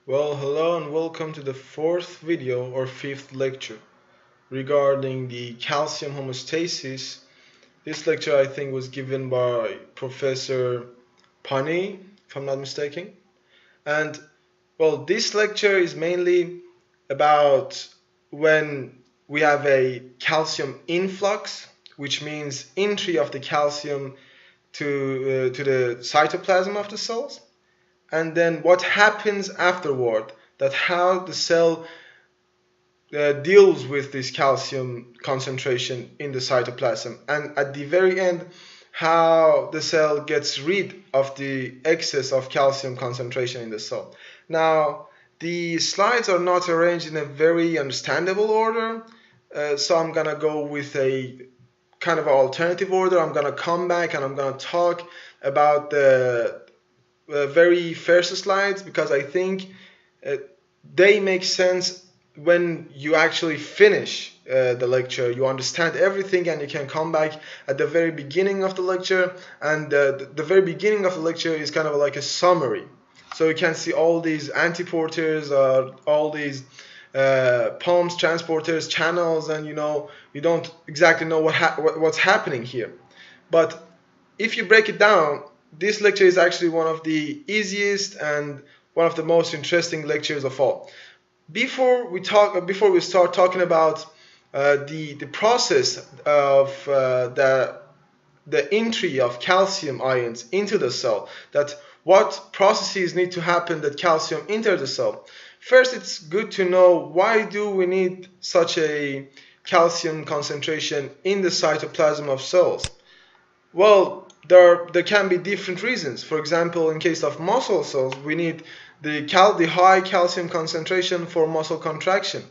Well, hello and welcome to the fourth video or fifth lecture regarding the calcium homeostasis. This lecture I think was given by Professor Pani, if I'm not mistaken. And well, this lecture is mainly about when we have a calcium influx, which means entry of the calcium to the cytoplasm of the cells, and then what happens afterward, that how the cell deals with this calcium concentration in the cytoplasm, and at the very end how the cell gets rid of the excess of calcium concentration in the cell. Now the slides are not arranged in a very understandable order, so I'm gonna go with a kind of alternative order. I'm gonna come back and I'm gonna talk about the very first slides because I think they make sense when you actually finish the lecture. You understand everything and you can come back at the very beginning of the lecture, and the very beginning of the lecture is kind of like a summary. So you can see all these antiporters, all these pumps, transporters, channels, and you don't exactly know what's happening here. But if you break it down, this lecture is actually one of the easiest and one of the most interesting lectures of all. Before we start talking about the process of the entry of calcium ions into the cell, that what processes need to happen that calcium enters the cell. First, it's good to know why do we need such a calcium concentration in the cytoplasm of cells. Well, there can be different reasons. For example, in case of muscle cells, we need the high calcium concentration for muscle contraction.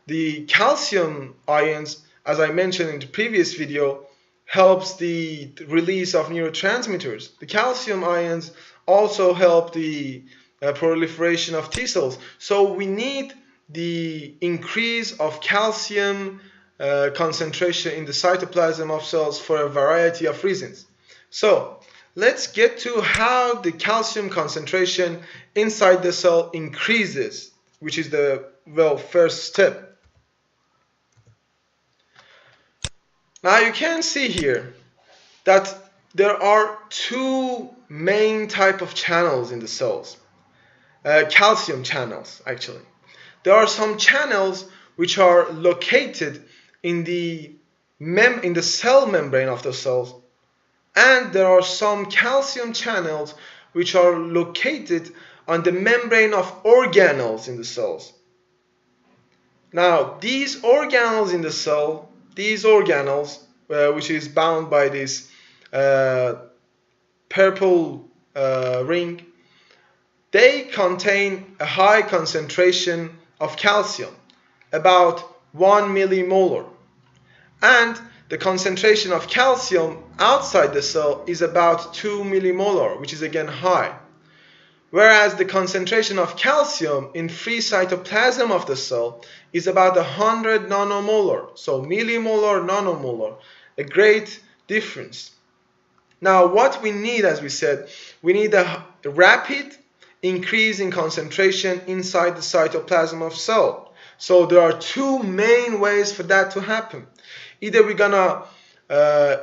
The calcium ions, as I mentioned in the previous video, helps the release of neurotransmitters. The calcium ions also help the proliferation of T cells. So we need the increase of calcium concentration in the cytoplasm of cells for a variety of reasons. So let's get to how the calcium concentration inside the cell increases, which is the first step. Now you can see here that there are two main type of channels in the cells, calcium channels actually. There are some channels which are located in the cell membrane of the cells, and there are some calcium channels which are located on the membrane of organelles in the cells. Now these organelles in the cell, which is bound by this purple ring, they contain a high concentration of calcium, about 1 millimolar, and the concentration of calcium outside the cell is about 2 millimolar, which is again high. Whereas the concentration of calcium in free cytoplasm of the cell is about 100 nanomolar. So millimolar, nanomolar, a great difference. Now what we need, as we said, we need a rapid increase in concentration inside the cytoplasm of cell. So there are two main ways for that to happen. Either we're gonna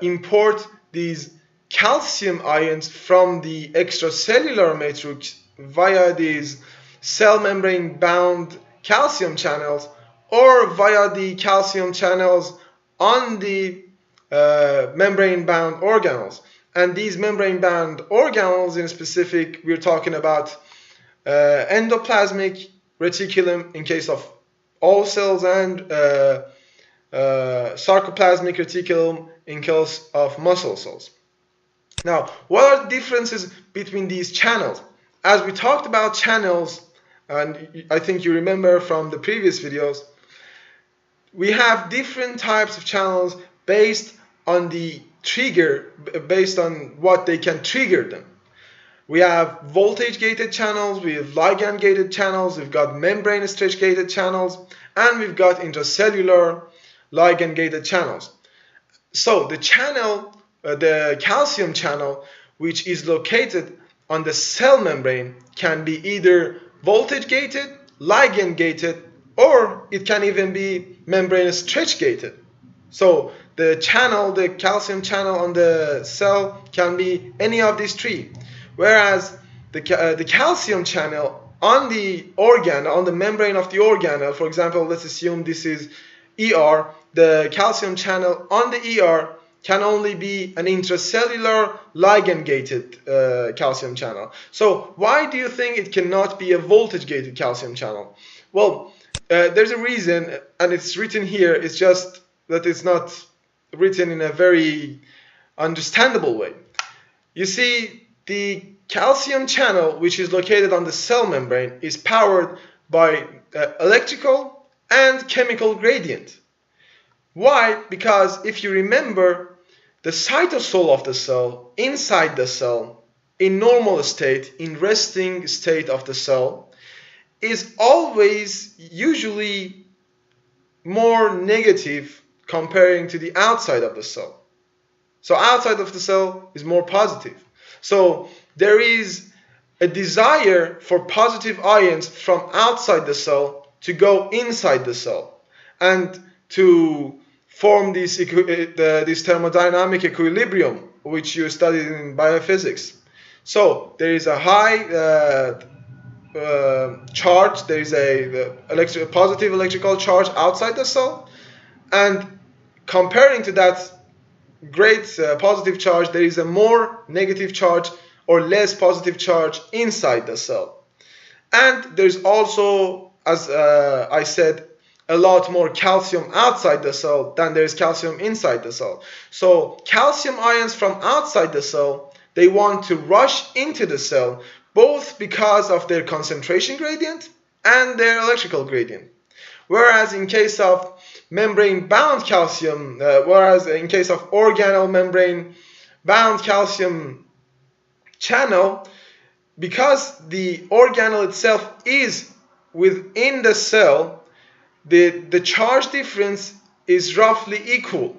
import these calcium ions from the extracellular matrix via these cell membrane bound calcium channels, or via the calcium channels on the membrane bound organelles. And these membrane bound organelles in specific, we're talking about endoplasmic reticulum in case of all cells, and sarcoplasmic reticulum in case of muscle cells. Now, what are the differences between these channels? As we talked about channels, and I think you remember from the previous videos, we have different types of channels based on the trigger, based on what they can trigger them. We have voltage gated channels, we have ligand gated channels, we've got membrane stretch gated channels, and we've got intracellular ligand gated channels. So the channel, the calcium channel, which is located on the cell membrane, can be either voltage gated, ligand gated, or it can even be membrane stretch gated. So the channel, the calcium channel on the cell can be any of these three. Whereas the calcium channel on the organ, on the membrane of the organelle, for example, let's assume this is ER, the calcium channel on the ER can only be an intracellular ligand-gated calcium channel. So why do you think it cannot be a voltage-gated calcium channel? Well, there's a reason, and it's written here. It's just that it's not written in a very understandable way. You see, the calcium channel, which is located on the cell membrane, is powered by electrical and chemical gradient. Why? Because if you remember, the cytosol of the cell, inside the cell, in normal state, in resting state of the cell, is always usually more negative comparing to the outside of the cell. So outside of the cell is more positive. So there is a desire for positive ions from outside the cell to go inside the cell and to form this thermodynamic equilibrium, which you studied in biophysics. So there is a high charge, there is a positive electrical charge outside the cell, and comparing to that great positive charge, there is a more negative charge or less positive charge inside the cell. And there's also, as I said, a lot more calcium outside the cell than there is calcium inside the cell. So calcium ions from outside the cell, they want to rush into the cell, both because of their concentration gradient and their electrical gradient. Whereas in case of membrane-bound calcium, whereas in case of organelle membrane-bound calcium channel, because the organelle itself is within the cell, the charge difference is roughly equal.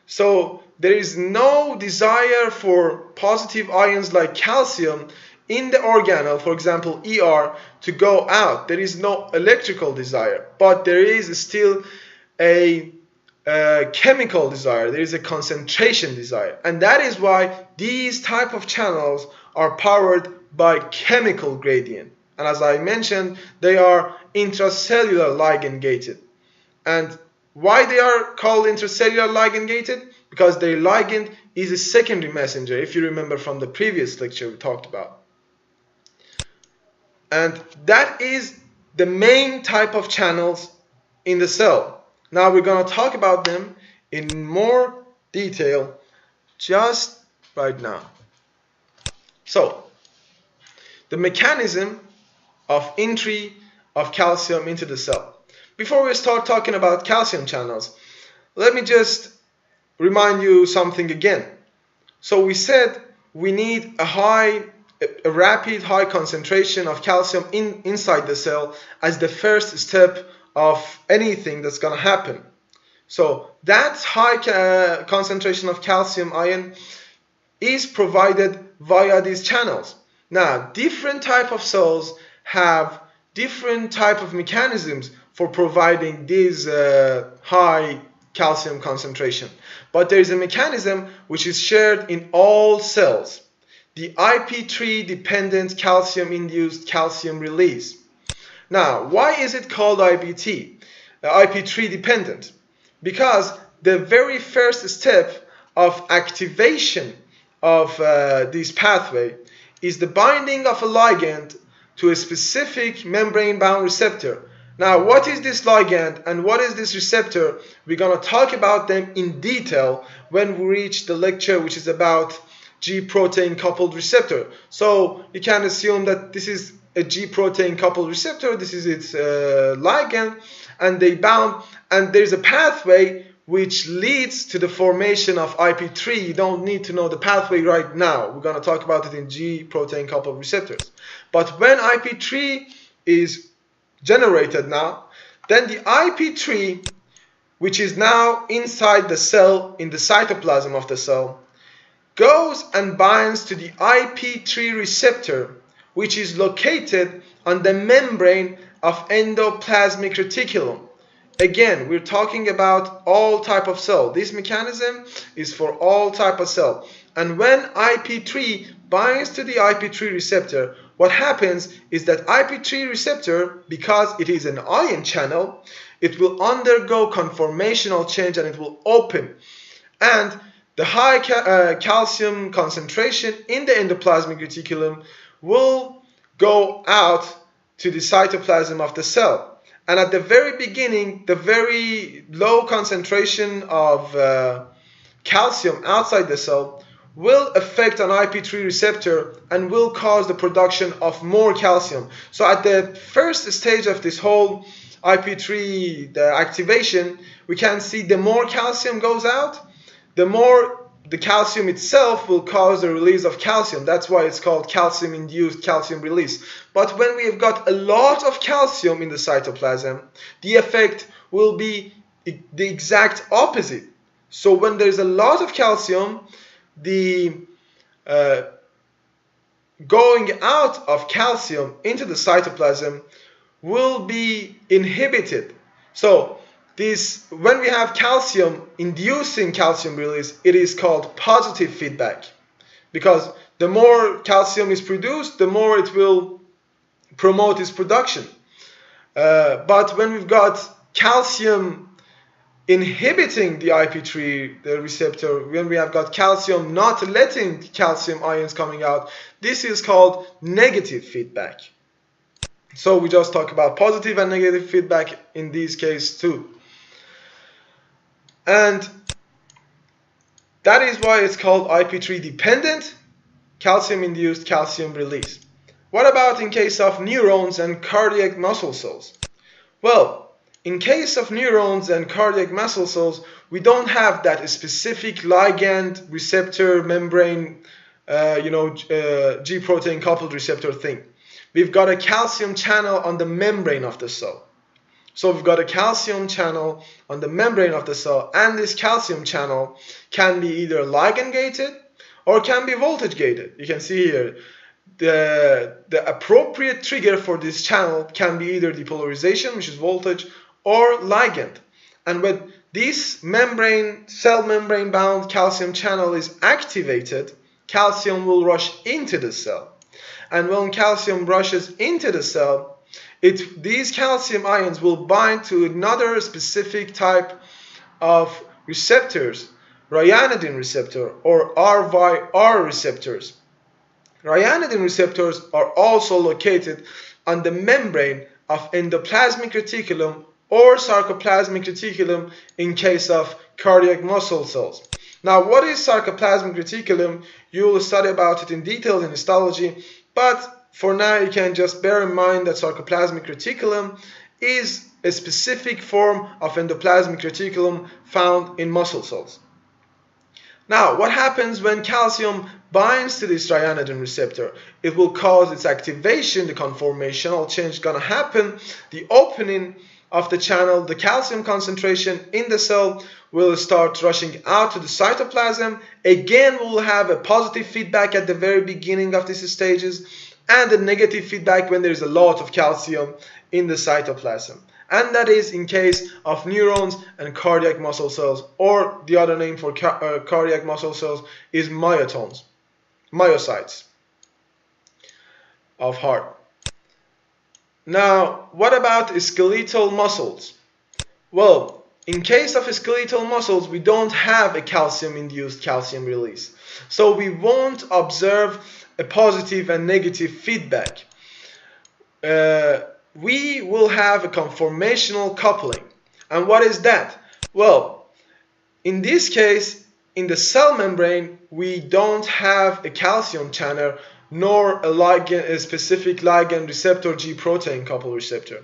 So there is no desire for positive ions like calcium in the organelle, for example ER, to go out. There is no electrical desire, but there is still a chemical desire. There is a concentration desire, and that is why these type of channels are powered by chemical gradient. And as I mentioned, they are intracellular ligand gated. And why they are called intracellular ligand gated? Because their ligand is a secondary messenger, if you remember from the previous lecture we talked about. And that is the main type of channels in the cell. Now we're going to talk about them in more detail just right now. So, the mechanism of entry of calcium into the cell. Before we start talking about calcium channels, let me just remind you something again. So we said we need a rapid high concentration of calcium inside the cell as the first step of anything that's going to happen. So that high concentration of calcium ion is provided via these channels. Now, different type of cells have different type of mechanisms for providing this high calcium concentration. But there is a mechanism which is shared in all cells, the IP3 dependent calcium-induced calcium release. Now, why is it called IP3 dependent? Because the very first step of activation of this pathway is the binding of a ligand to a specific membrane-bound receptor. Now, what is this ligand and what is this receptor? We're going to talk about them in detail when we reach the lecture which is about G protein coupled receptor. So you can assume that this is a G protein coupled receptor, this is its ligand, and they bound, and there's a pathway which leads to the formation of IP3. You don't need to know the pathway right now. We're going to talk about it in G protein coupled receptors. But when IP3 is generated now, then the IP3, which is now inside the cell, in the cytoplasm of the cell, goes and binds to the IP3 receptor, which is located on the membrane of endoplasmic reticulum. Again, we're talking about all type of cell. This mechanism is for all type of cell. And when IP3 binds to the IP3 receptor, what happens is that IP3 receptor, because it is an ion channel, it will undergo conformational change and it will open. And the high calcium concentration in the endoplasmic reticulum will go out to the cytoplasm of the cell. And at the very beginning, the very low concentration of calcium outside the cell will affect an IP3 receptor and will cause the production of more calcium. So at the first stage of this whole IP3 the activation, we can see the more calcium goes out, the more the calcium itself will cause the release of calcium. That's why it's called calcium-induced calcium release. But when we have got a lot of calcium in the cytoplasm, the effect will be the exact opposite. So when there's a lot of calcium, the going out of calcium into the cytoplasm will be inhibited. So when we have calcium inducing calcium release, it is called positive feedback, because the more calcium is produced, the more it will promote its production. But when we've got calcium inhibiting the IP3 the receptor, when we have got calcium not letting calcium ions coming out, this is called negative feedback. So we just talk about positive and negative feedback in these cases too. And that is why it's called IP3 dependent calcium-induced calcium release. What about in case of neurons and cardiac muscle cells? Well, in case of neurons and cardiac muscle cells, we don't have that specific ligand receptor membrane, G protein coupled receptor thing. We've got a calcium channel on the membrane of the cell. So we've got a calcium channel on the membrane of the cell, and this calcium channel can be either ligand gated or can be voltage gated. You can see here the appropriate trigger for this channel can be either depolarization, which is voltage, or ligand. And when this cell membrane bound calcium channel is activated, calcium will rush into the cell. And when calcium rushes into the cell, these calcium ions will bind to another specific type of receptors, ryanodine receptor or RYR receptors. Ryanodine receptors are also located on the membrane of endoplasmic reticulum or sarcoplasmic reticulum in case of cardiac muscle cells. Now, what is sarcoplasmic reticulum? You will study about it in detail in histology, but for now, you can just bear in mind that sarcoplasmic reticulum is a specific form of endoplasmic reticulum found in muscle cells. Now, what happens when calcium binds to this ryanodine receptor? It will cause its activation, the conformational change is going to happen, the opening of the channel, the calcium concentration in the cell will start rushing out to the cytoplasm. Again, we'll have a positive feedback at the very beginning of these stages, and a negative feedback when there's a lot of calcium in the cytoplasm. And that is in case of neurons and cardiac muscle cells, or the other name for cardiac muscle cells is myocytes of heart. Now, what about skeletal muscles? Well, in case of skeletal muscles, we don't have a calcium-induced calcium release. So we won't observe a positive and negative feedback. We will have a conformational coupling. And what is that? Well, in this case, in the cell membrane, we don't have a calcium channel nor a specific ligand receptor G protein coupled receptor.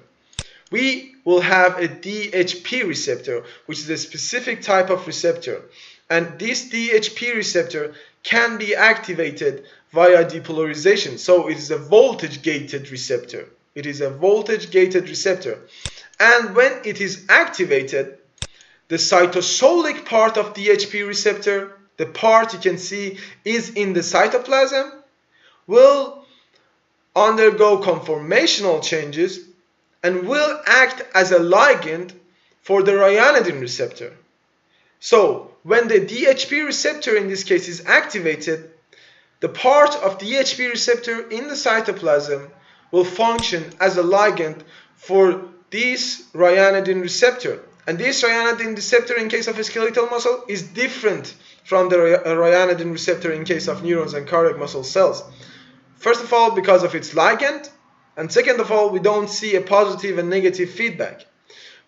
We will have a DHP receptor, which is a specific type of receptor. And this DHP receptor can be activated via depolarization. So it is a voltage-gated receptor. It is a voltage-gated receptor. And when it is activated, the cytosolic part of DHP receptor, the part you can see is in the cytoplasm, will undergo conformational changes and will act as a ligand for the ryanodine receptor. So when the DHP receptor in this case is activated, the part of the DHP receptor in the cytoplasm will function as a ligand for this ryanodine receptor. And this ryanodine receptor in case of a skeletal muscle is different from the ryanodine receptor in case of neurons and cardiac muscle cells. First of all, because of its ligand, and second of all, we don't see a positive and negative feedback.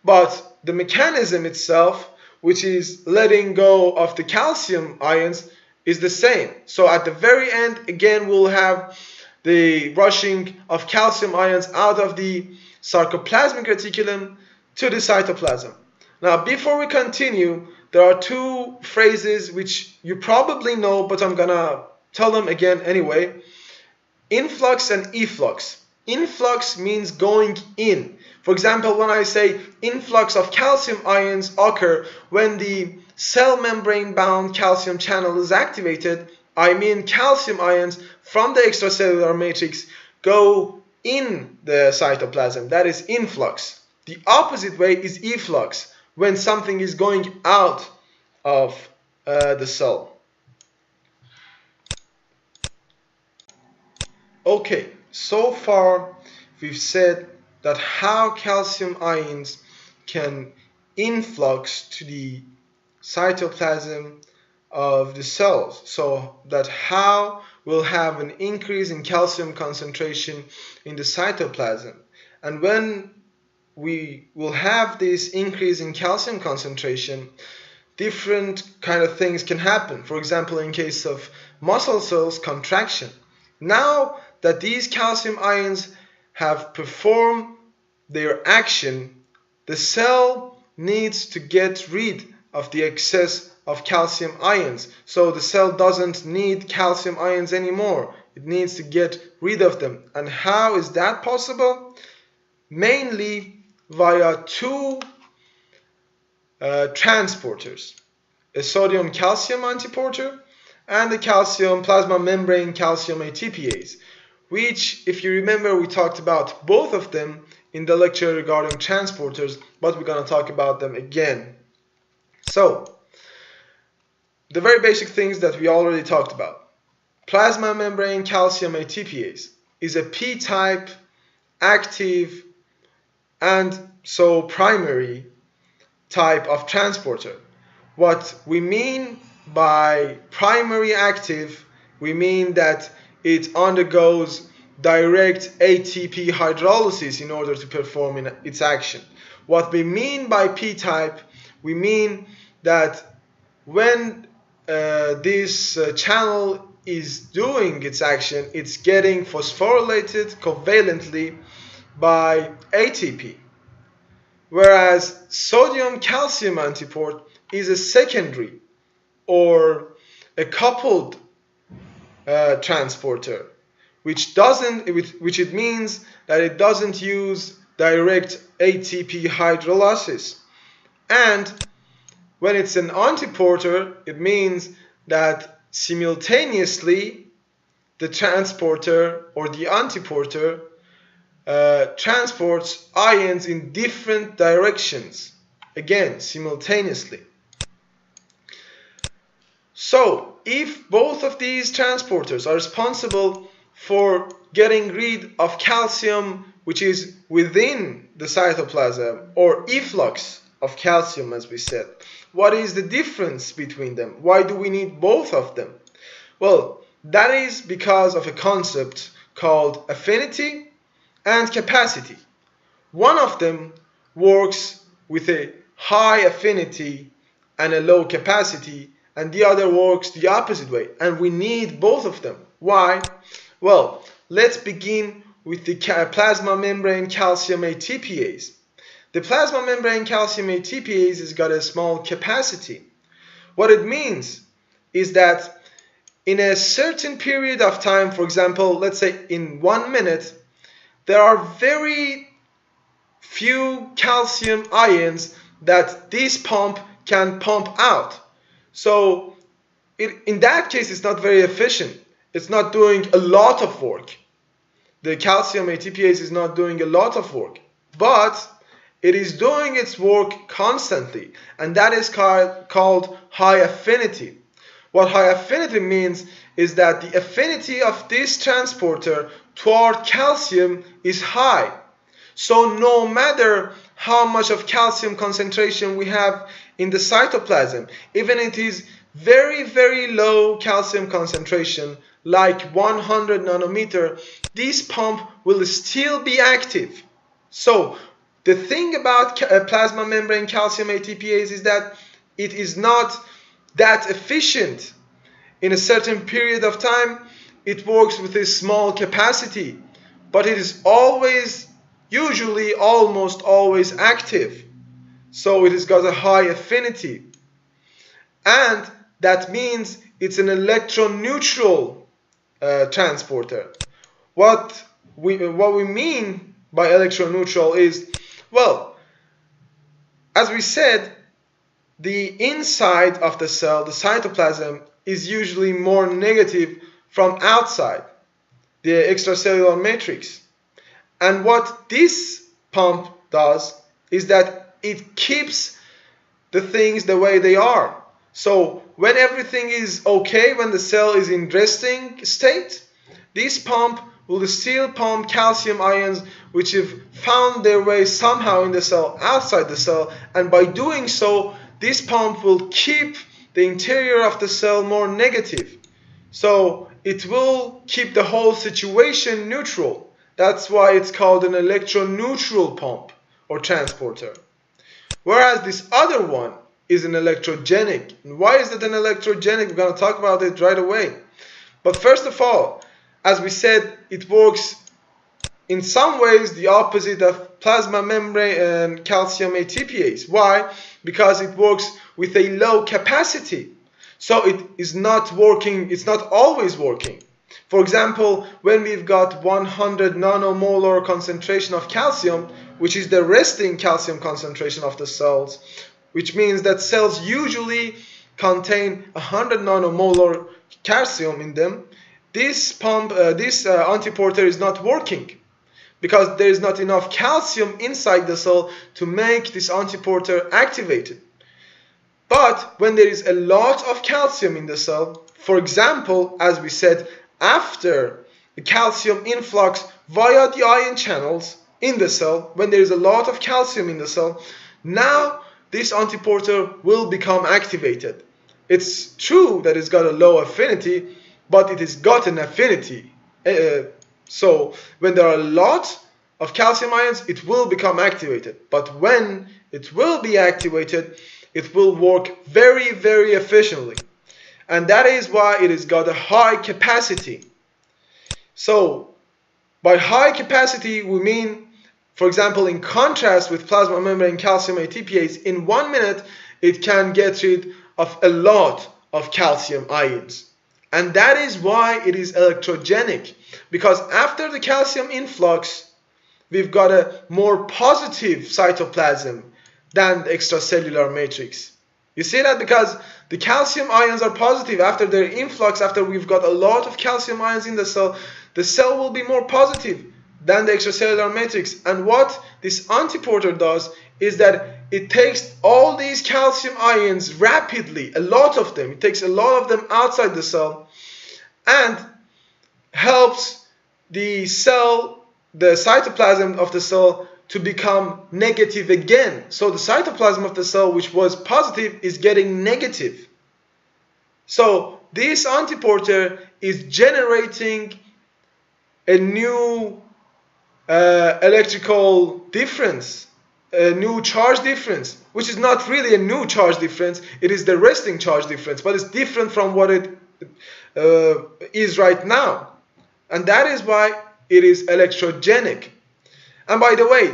But the mechanism itself, which is letting go of the calcium ions, is the same. So at the very end, again, we'll have the rushing of calcium ions out of the sarcoplasmic reticulum to the cytoplasm. Now, before we continue, there are two phrases which you probably know, but I'm gonna tell them again anyway. Influx and efflux. Influx means going in. For example, when I say influx of calcium ions occur when the cell membrane bound calcium channel is activated, I mean calcium ions from the extracellular matrix go in the cytoplasm. That is influx. The opposite way is efflux, when something is going out of the cell. Okay, so far we've said that how calcium ions can influx to the cytoplasm of the cells, so that how we'll have an increase in calcium concentration in the cytoplasm. And when we will have this increase in calcium concentration, different kind of things can happen. For example, in case of muscle cells, contraction. Now that these calcium ions have performed their action, the cell needs to get rid of the excess of calcium ions. So the cell doesn't need calcium ions anymore. It needs to get rid of them. And how is that possible? Mainly via two transporters, a sodium calcium antiporter and the calcium plasma membrane calcium ATPase, which, if you remember, we talked about both of them in the lecture regarding transporters, but we're going to talk about them again. So, the very basic things that we already talked about. Plasma membrane calcium ATPase is a P-type active and so primary type of transporter. What we mean by primary active, we mean that it undergoes direct ATP hydrolysis in order to perform its action. What we mean by P-type, we mean that when this channel is doing its action, it's getting phosphorylated covalently by ATP. Whereas sodium calcium antiport is a secondary or a coupled transporter, which it means that it doesn't use direct ATP hydrolysis. And when it's an antiporter, it means that simultaneously the transporter or the antiporter transports ions in different directions, again simultaneously. So if both of these transporters are responsible for getting rid of calcium which is within the cytoplasm, or efflux of calcium, as we said, what is the difference between them? Why do we need both of them? Well, that is because of a concept called affinity and capacity. One of them works with a high affinity and a low capacity, and the other works the opposite way, and we need both of them. Why? Well, let's begin with the plasma membrane calcium ATPase. The plasma membrane calcium ATPase has got a small capacity. What it means is that in a certain period of time, for example, let's say in 1 minute, there are very few calcium ions that this pump can pump out. So in that case, it's not very efficient. It's not doing a lot of work. the calcium ATPase is not doing a lot of work, but it is doing its work constantly, and that is called high affinity. What high affinity means is that the affinity of this transporter toward calcium is high. So no matter how much of calcium concentration we have in the cytoplasm, even it is very, very low calcium concentration, like 100 nanometer, this pump will still be active. So the thing about plasma membrane calcium ATPase is that it is not that efficient. In a certain period of time, it works with a small capacity, but it is always, usually almost always active. So it has got a high affinity. And that means it's an electroneutral transporter. What we mean by electroneutral is, well, as we said, the inside of the cell, the cytoplasm, is usually more negative from outside, the extracellular matrix. And what this pump does is that it keeps the things the way they are. So when everything is okay, when the cell is in resting state, this pump will still pump calcium ions which have found their way somehow in the cell, outside the cell, and by doing so, this pump will keep the interior of the cell more negative. So it will keep the whole situation neutral. That's why it's called an electroneutral pump or transporter. Whereas this other one is an electrogenic. And why is it an electrogenic? We're going to talk about it right away. But first of all, as we said, it works in some ways the opposite of plasma membrane and calcium ATPase. Why? Because it works with a low capacity. So it is not working, it's not always working. For example, when we've got 100 nanomolar concentration of calcium, which is the resting calcium concentration of the cells, which means that cells usually contain 100 nanomolar calcium in them, this antiporter is not working because there is not enough calcium inside the cell to make this antiporter activated. But when there is a lot of calcium in the cell, for example, as we said, after the calcium influx via the ion channels in the cell, when there is a lot of calcium in the cell, now this antiporter will become activated. It's true that it's got a low affinity, but it has got an affinity. So when there are a lot of calcium ions, it will become activated. But when it will be activated, it will work very, very efficiently. And that is why it has got a high capacity. So by high capacity, we mean, for example, in contrast with plasma membrane calcium ATPase, in 1 minute, it can get rid of a lot of calcium ions. And that is why it is electrogenic. Because after the calcium influx, we've got a more positive cytoplasm than the extracellular matrix. You see that? Because the calcium ions are positive after their influx, after we've got a lot of calcium ions in the cell will be more positive than the extracellular matrix. And what this antiporter does is that it takes all these calcium ions rapidly, a lot of them, it takes a lot of them outside the cell and helps the cell, the cytoplasm of the cell, to become negative again. So the cytoplasm of the cell, which was positive, is getting negative. So this antiporter is generating a new electrical difference, a new charge difference, which is not really a new charge difference, it is the resting charge difference, but it's different from what it is right now. And that is why it is electrogenic. And by the way,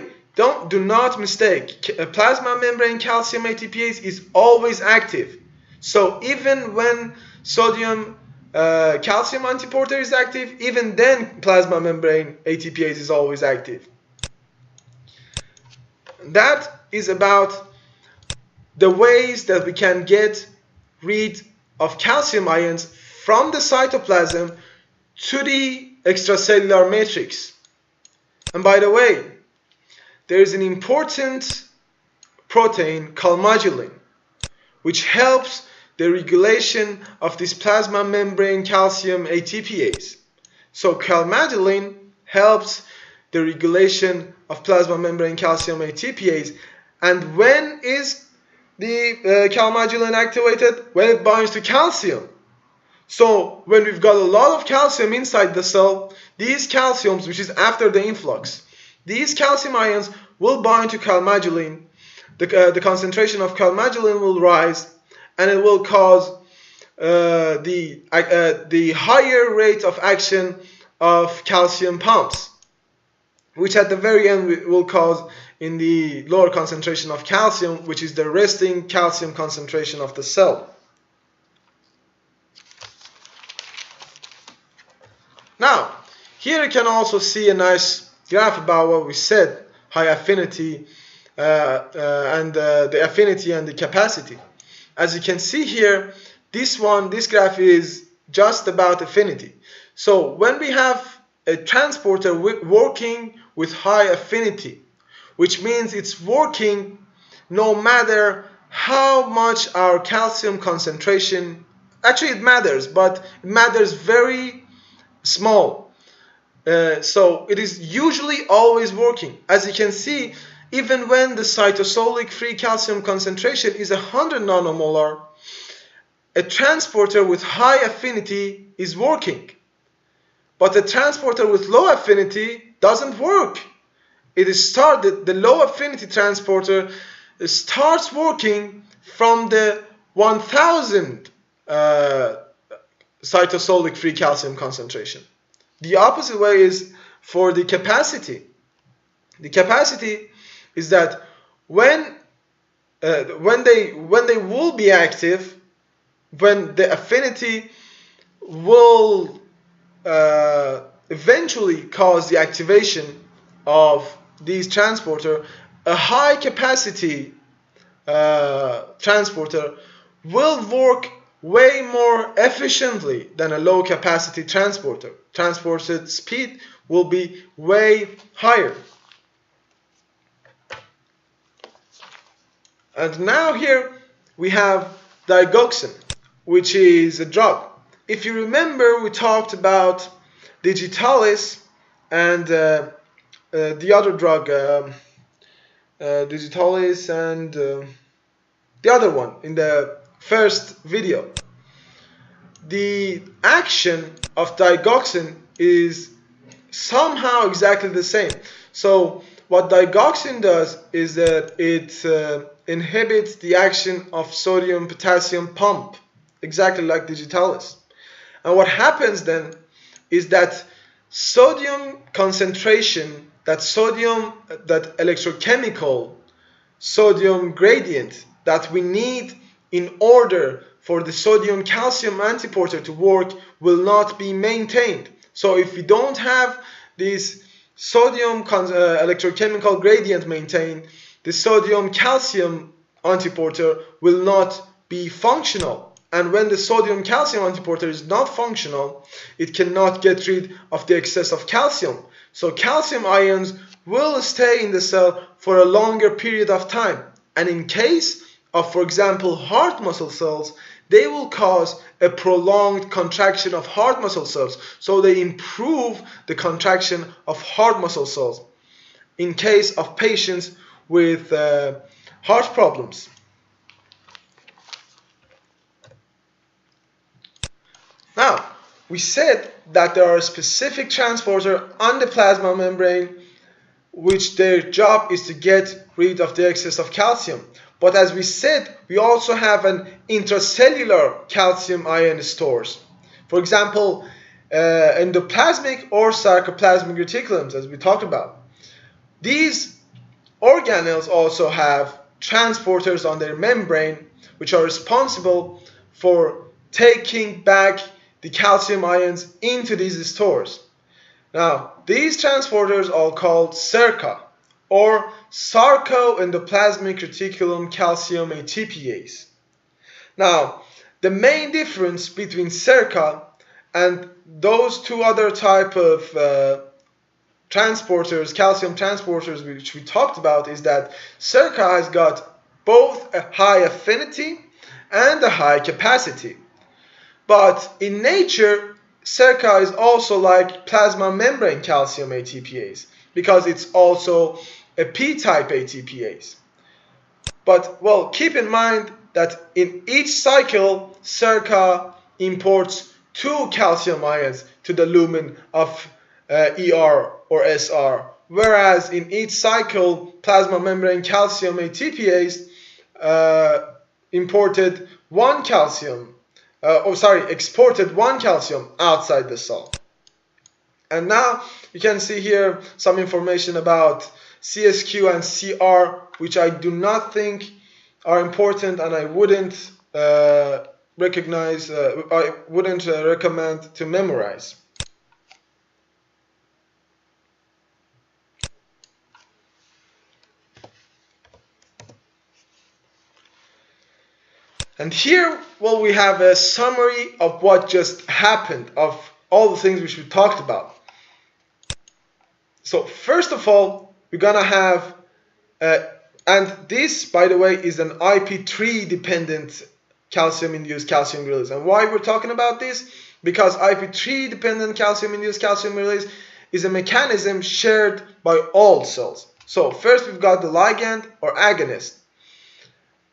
do not mistake, plasma membrane calcium ATPase is always active. So even when sodium calcium antiporter is active, even then plasma membrane ATPase is always active. That is about the ways that we can get rid of calcium ions from the cytoplasm to the extracellular matrix. And by the way, there is an important protein calmodulin, which helps the regulation of this plasma membrane calcium ATPase. So calmodulin helps the regulation of plasma membrane calcium ATPase. And when is the calmodulin activated? When it binds to calcium. So when we've got a lot of calcium inside the cell, these calciums, which is after the influx, these calcium ions will bind to calmodulin. The concentration of calmodulin will rise, and it will cause the higher rate of action of calcium pumps, which at the very end will cause in the lower concentration of calcium, which is the resting calcium concentration of the cell. Now, here you can also see a nice graph about what we said, high affinity and the affinity and the capacity. As you can see here, this graph is just about affinity. So when we have a transporter working with high affinity, which means it's working no matter how much our calcium concentration, actually it matters, but it matters very small. So it is usually always working. As you can see, even when the cytosolic free calcium concentration is 100 nanomolar, a transporter with high affinity is working. But a transporter with low affinity doesn't work. The low affinity transporter starts working from the 1000 cytosolic free calcium concentration. The opposite way is for the capacity. The capacity is that when they will be active, when the affinity will eventually cause the activation of these transporter, a high capacity transporter will work way more efficiently than a low capacity transporter. Transported speed will be way higher. And now here we have digoxin, which is a drug. If you remember, we talked about digitalis and the other drug, digitalis and the other one in the first video. The action of digoxin is somehow exactly the same. So what digoxin does is that it inhibits the action of sodium-potassium pump, exactly like digitalis. And what happens then is that sodium concentration, that electrochemical sodium gradient that we need in order for the sodium-calcium antiporter to work will not be maintained. So if we don't have this sodium electrochemical gradient maintained, the sodium-calcium antiporter will not be functional. And when the sodium-calcium antiporter is not functional, it cannot get rid of the excess of calcium. So calcium ions will stay in the cell for a longer period of time. And in case of, for example, heart muscle cells, they will cause a prolonged contraction of heart muscle cells. So they improve the contraction of heart muscle cells in case of patients with heart problems. Now, we said that there are specific transporters on the plasma membrane which their job is to get rid of the excess of calcium. But as we said, we also have an intracellular calcium ion stores. For example, endoplasmic or sarcoplasmic reticulums, as we talked about. These organelles also have transporters on their membrane which are responsible for taking back the calcium ions into these stores. Now, these transporters are called SERCA, or sarcoendoplasmic reticulum calcium ATPase. Now, the main difference between SERCA and those two other type of transporters, calcium transporters, which we talked about, is that silica has got both a high affinity and a high capacity. But in nature, silica is also like plasma membrane calcium ATPase, because it's also a p-type ATPase. But, well, keep in mind that in each cycle, silica imports 2 calcium ions to the lumen of ER or SR, whereas in each cycle, plasma membrane calcium ATPase exported 1 calcium outside the cell. And now you can see here some information about CSQ and CR, which I do not think are important, and I wouldn't recommend to memorize. And here, well, we have a summary of what just happened, of all the things which we talked about. So first of all, we're gonna have, and this, by the way, is an IP3 dependent calcium-induced calcium release. And why we're talking about this? Because IP3 dependent calcium-induced calcium release is a mechanism shared by all cells. So first we've got the ligand or agonist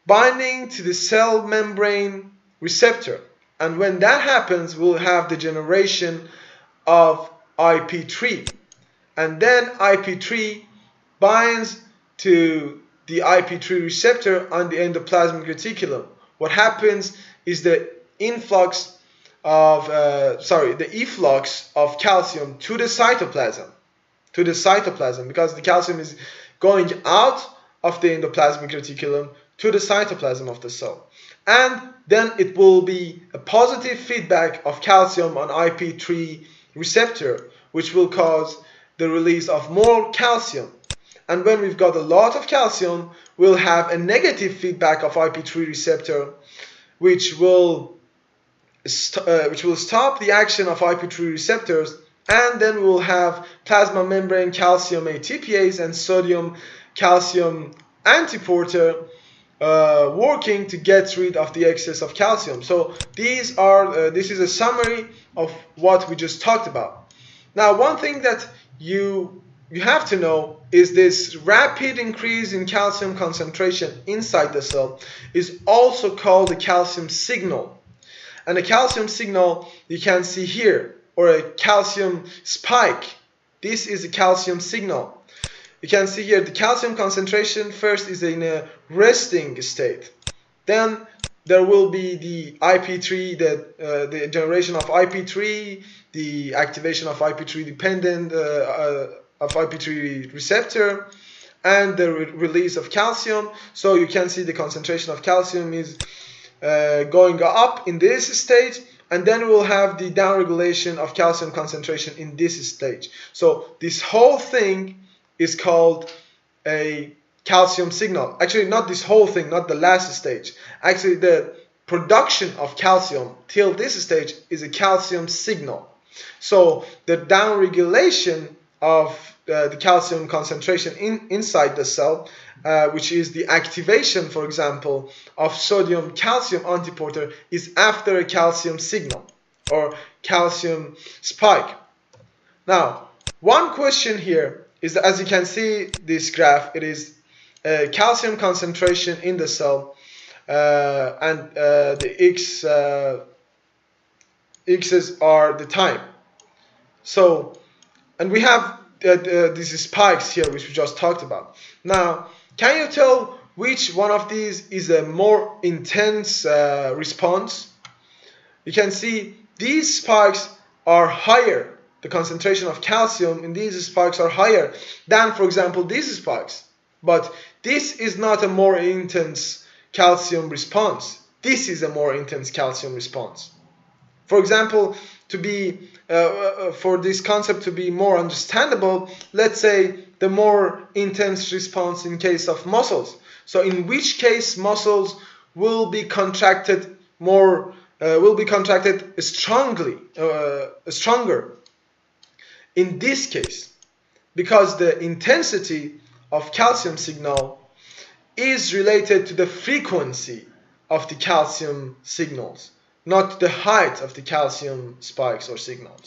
binding to the cell membrane receptor. And when that happens, we'll have the generation of IP3. And then IP3 binds to the IP3 receptor on the endoplasmic reticulum. What happens is the efflux of calcium to the cytoplasm, because the calcium is going out of the endoplasmic reticulum to the cytoplasm of the cell. And then it will be a positive feedback of calcium on IP3 receptor, which will cause the release of more calcium. And when we've got a lot of calcium, we'll have a negative feedback of IP3 receptor, which will stop the action of IP3 receptors, and then we'll have plasma membrane calcium ATPase and sodium calcium antiporter working to get rid of the excess of calcium. So this is a summary of what we just talked about. Now, one thing that you have to know is this rapid increase in calcium concentration inside the cell is also called a calcium signal. And a calcium signal you can see here, or a calcium spike. This is a calcium signal. You can see here the calcium concentration first is in a resting state. Then there will be the IP3, the generation of IP3, the activation of IP3 dependent of IP3 receptor, and the release of calcium. So you can see the concentration of calcium is going up in this stage, and then we'll have the downregulation of calcium concentration in this stage. So this whole thing is called a calcium signal. Actually, not this whole thing, not the last stage. Actually, the production of calcium till this stage is a calcium signal. So the downregulation of the calcium concentration inside the cell, which is the activation, for example, of sodium calcium antiporter, is after a calcium signal or calcium spike. Now, one question here is that, as you can see this graph, it is calcium concentration in the cell, and the x's are the time. So, and we have these spikes here, which we just talked about. Now, can you tell which one of these is a more intense response? You can see these spikes are higher. The concentration of calcium in these spikes are higher than, for example, these spikes. But this is not a more intense calcium response. This is a more intense calcium response. For example, to be for this concept to be more understandable, let's say the more intense response in case of muscles. So in which case muscles will be contracted stronger. In this case, because the intensity of calcium signal is related to the frequency of the calcium signals, not the height of the calcium spikes or signals.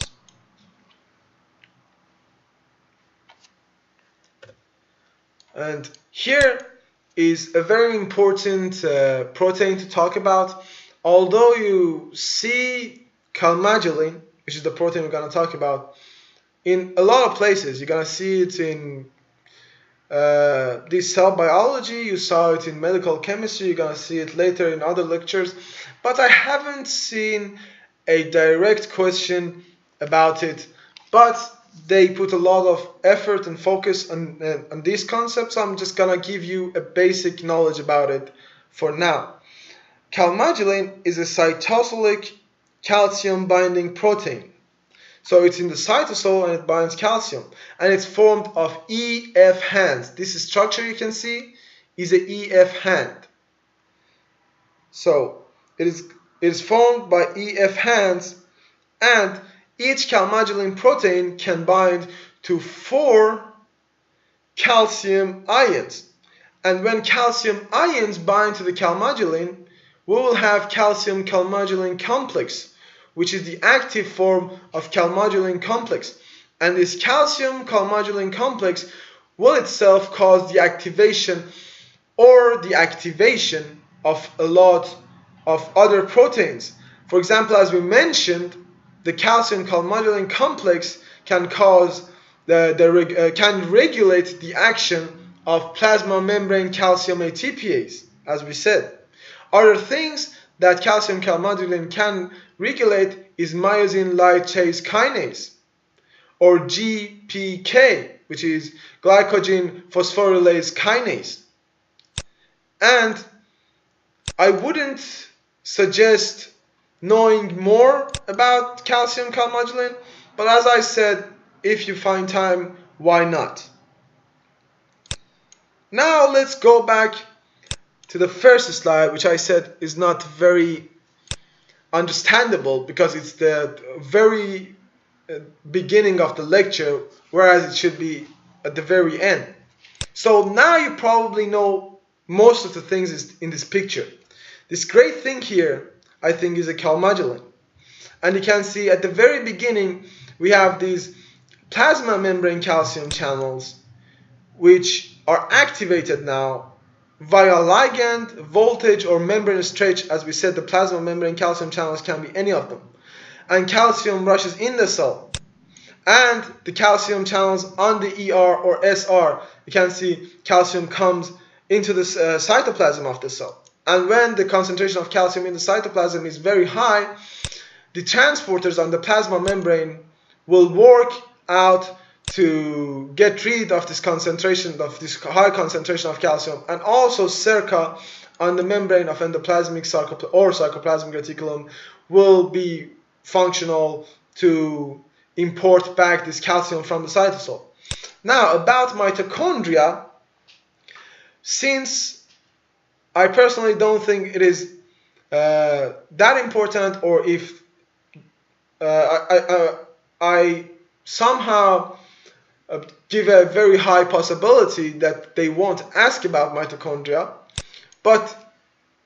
And here is a very important protein to talk about. Although you see calmodulin, which is the protein we're going to talk about, in a lot of places. You're going to see it in this cell biology, you saw it in medical chemistry, you're going to see it later in other lectures, but I haven't seen a direct question about it, but they put a lot of effort and focus on these concepts, so I'm just going to give you a basic knowledge about it for now. Calmodulin is a cytosolic calcium binding protein. So it's in the cytosol and it binds calcium, and it's formed of EF hands. This structure you can see is an EF hand. So it is formed by EF hands, and each calmodulin protein can bind to 4 calcium ions. And when calcium ions bind to the calmodulin, we will have calcium calmodulin complex, which is the active form of calmodulin complex. And this calcium calmodulin complex will itself cause the activation of a lot of other proteins. For example, as we mentioned, the calcium calmodulin complex can regulate the action of plasma membrane calcium ATPase, as we said. Other things that calcium calmodulin can regulate is myosin light chain kinase, or GPK, which is glycogen phosphorylase kinase. And I wouldn't suggest knowing more about calcium calmodulin, but as I said, if you find time, why not? Now let's go back to the first slide, which I said is not very understandable because it's the very beginning of the lecture, whereas it should be at the very end. So now you probably know most of the things in this picture. This great thing here, I think, is a calmodulin. And you can see at the very beginning, we have these plasma membrane calcium channels, which are activated now via ligand, voltage, or membrane stretch. As we said, the plasma membrane calcium channels can be any of them. And calcium rushes in the cell. And the calcium channels on the ER or SR, you can see calcium comes into the cytoplasm of the cell. And when the concentration of calcium in the cytoplasm is very high, the transporters on the plasma membrane will work out to get rid of this concentration, of this high concentration of calcium, and also circa on the membrane of endoplasmic sarcoplasmic reticulum will be functional to import back this calcium from the cytosol. Now about mitochondria, since I personally don't think it is that important, or if I somehow give a very high possibility that they won't ask about mitochondria, but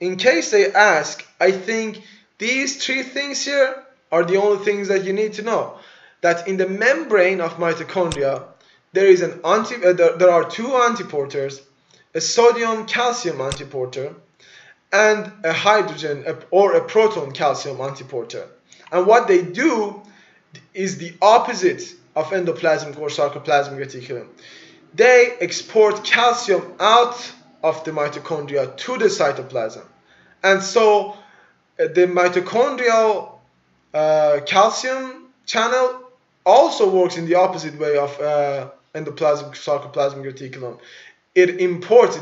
in case they ask, I think these 3 things here are the only things that you need to know. That in the membrane of mitochondria there is there are 2 antiporters, a sodium calcium antiporter and a hydrogen or a proton calcium antiporter. And what they do is the opposite of endoplasmic or sarcoplasmic reticulum. They export calcium out of the mitochondria to the cytoplasm. And so the mitochondrial calcium channel also works in the opposite way of endoplasmic sarcoplasmic reticulum. It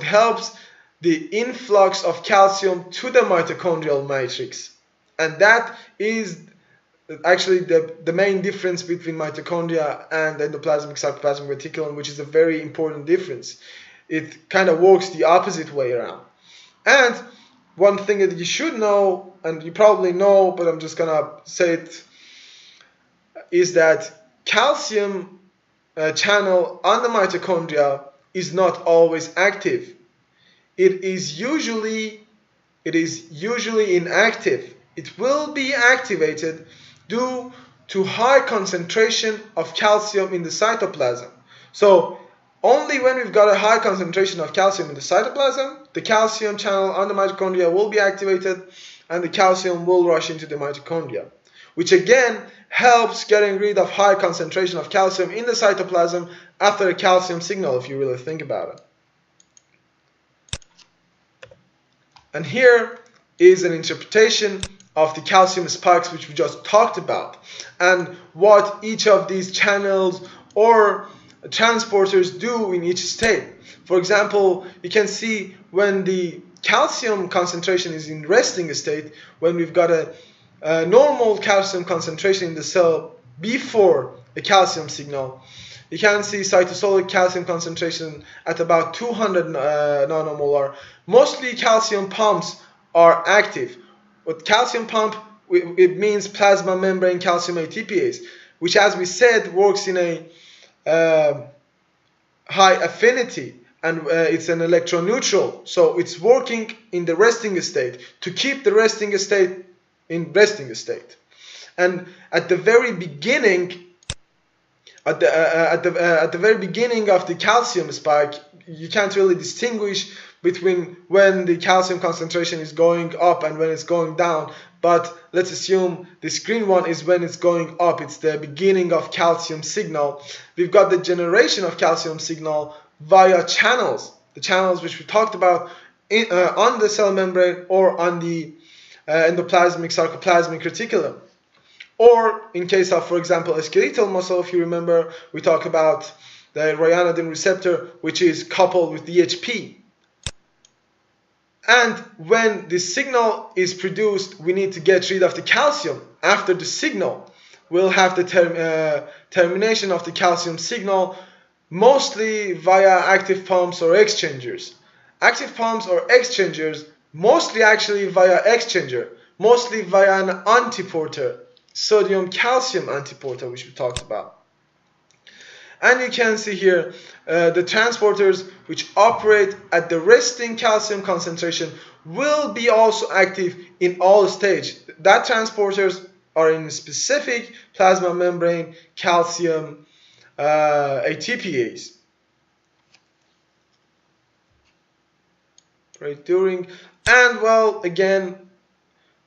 helps the influx of calcium to the mitochondrial matrix. And that is actually the main difference between mitochondria and endoplasmic sarcoplasmic reticulum, which is a very important difference. It kind of works the opposite way around. And one thing that you should know, and you probably know, but I'm just gonna say it, is that calcium channel on the mitochondria is not always active. It is usually inactive. It will be activated due to high concentration of calcium in the cytoplasm. So only when we've got a high concentration of calcium in the cytoplasm, the calcium channel on the mitochondria will be activated and the calcium will rush into the mitochondria, which again helps getting rid of high concentration of calcium in the cytoplasm after a calcium signal, if you really think about it. And here is an interpretation of the calcium spikes which we just talked about, and what each of these channels or transporters do in each state. For example, you can see when the calcium concentration is in resting state, when we've got a normal calcium concentration in the cell before a calcium signal, you can see cytosolic calcium concentration at about 200 nanomolar. Mostly calcium pumps are active. With calcium pump, it means plasma membrane calcium ATPase, which, as we said, works in a high affinity, and it's an electroneutral, so it's working in the resting state to keep the resting state in resting state. And at the very beginning, at the very beginning of the calcium spike, you can't really distinguish between when the calcium concentration is going up and when it's going down, but let's assume this green one is when it's going up. It's the beginning of calcium signal. We've got the generation of calcium signal via channels, the channels which we talked about on the cell membrane or on the endoplasmic sarcoplasmic reticulum. Or in case of, for example, a skeletal muscle, if you remember, we talk about the ryanodine receptor, which is coupled with DHP. And when the signal is produced, we need to get rid of the calcium. After the signal, we'll have the termination of the calcium signal, mostly via active pumps or exchangers. Active pumps or exchangers, mostly actually via exchanger, mostly via an antiporter, sodium calcium antiporter, which we talked about. And you can see here the transporters which operate at the resting calcium concentration will be also active in all stages. That transporters are in specific plasma membrane calcium ATPase. Right during, and well, again,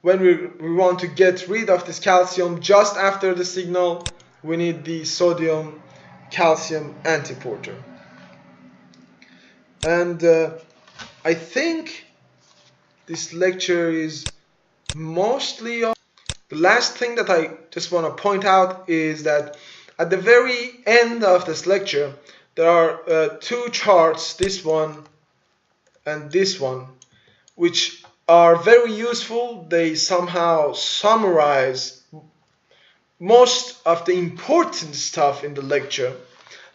when we want to get rid of this calcium just after the signal, we need the sodium calcium antiporter. And I think this lecture is mostly on. The last thing that I just want to point out is that at the very end of this lecture, there are two charts, this one and this one, which are very useful. They somehow summarize most of the important stuff in the lecture,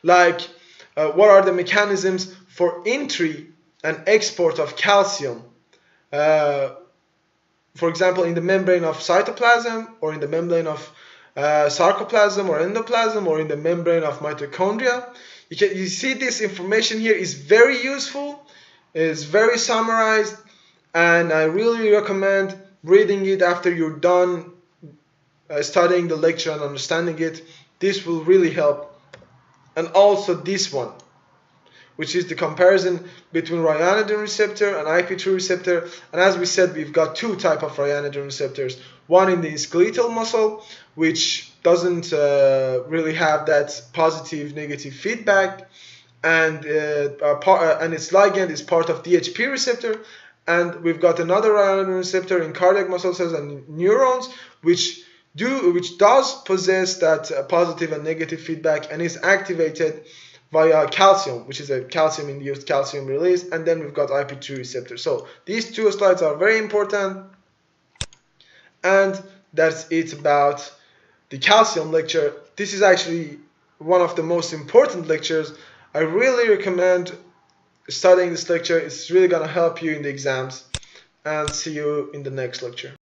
like what are the mechanisms for entry and export of calcium, for example, in the membrane of cytoplasm, or in the membrane of sarcoplasm or endoplasm, or in the membrane of mitochondria. You see this information here is very useful, is very summarized, and I really recommend reading it after you're done studying the lecture and understanding it. This will really help. And also this one, which is the comparison between ryanodine receptor and IP3 receptor. And as we said, we've got two types of ryanodine receptors. One in the skeletal muscle, which doesn't really have that positive negative feedback, and its ligand is part of DHP receptor. And we've got another ryanodine receptor in cardiac muscle cells and neurons, which does possess that positive and negative feedback and is activated via calcium, which is a calcium-induced calcium release. And then we've got IP3 receptor. So these two slides are very important. And that's it about the calcium lecture. This is actually one of the most important lectures. I really recommend studying this lecture. It's really going to help you in the exams. And see you in the next lecture.